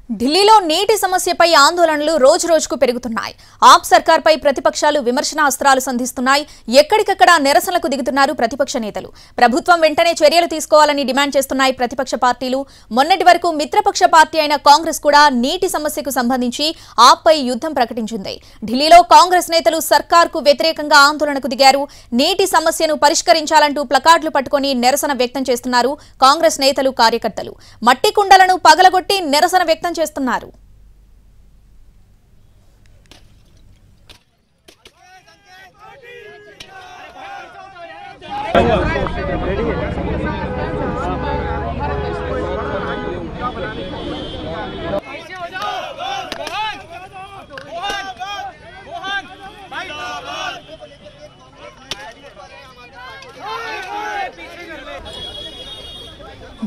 ఢిల్లీలో నీటి సమస్యపై ఆందోళనలు రోజురోజుకు పెరుగుతున్నాయి. ఆప్ సర్కార్పై ప్రతిపక్షాలు విమర్శనాస్త్రాలు సంధిస్తున్నాయి. ఎక్కడికక్కడ నిరసనలకు దిగుతున్నారు ప్రతిపక్ష నేతలు. ప్రభుత్వం వెంటనే చర్యలు తీసుకోవాలని డిమాండ్ చేస్తున్నాయి ప్రతిపక్ష పార్టీలు. మొన్నటి వరకు మిత్రపక్ష పార్టీ అయిన కాంగ్రెస్ కూడా నీటి సమస్యకు సంబంధించి ఆప్పై యుద్ధం ప్రకటించింది. ఢిల్లీలో కాంగ్రెస్ నేతలు సర్కార్కు వ్యతిరేకంగా ఆందోళనకు దిగారు. నీటి సమస్యను పరిష్కరించాలంటూ ప్లకార్డులు పట్టుకుని నిరసన వ్యక్తం చేస్తున్నారు కాంగ్రెస్ నేతలు, కార్యకర్తలు. మట్టి కుండలను పగలగొట్టి నిరసన వ్యక్తం చేస్తున్నారు.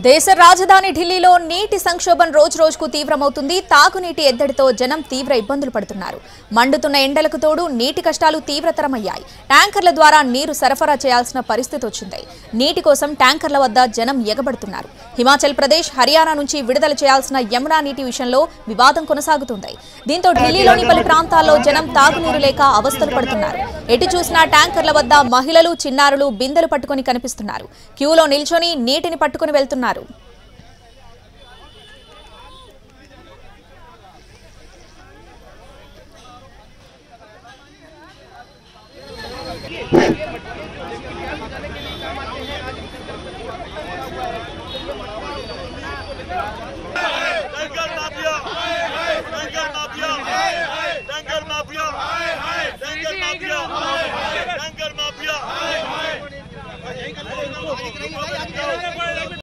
దేశ రాజధాని ఢిల్లీలో నీటి సంక్షోభం రోజురోజుకు తీవ్రమవుతుంది. తాగునీటి ఎద్దడితో జనం తీవ్ర ఇబ్బందులు పడుతున్నారు. మండుతున్న ఎండలకు తోడు నీటి కష్టాలు తీవ్రతరమయ్యాయి. ట్యాంకర్ల ద్వారా నీరు సరఫరా చేయాల్సిన పరిస్థితి వచ్చింది. నీటి కోసం ట్యాంకర్ల వద్ద జనం ఎగబడుతున్నారు. హిమాచల్ ప్రదేశ్, హర్యానా నుంచి విడుదల చేయాల్సిన యమునా నీటి విషయంలో వివాదం కొనసాగుతుంది. దీంతో ఢిల్లీలోని పలు ప్రాంతాల్లో జనం తాగునీరు లేక అవస్థలు పడుతున్నారు. ఎటు చూసినా ట్యాంకర్ల వద్ద మహిళలు, చిన్నారులు బిందెలు పట్టుకుని కనిపిస్తున్నారు. క్యూలో నిల్చొని నీటిని పట్టుకుని వెళ్తున్నారు.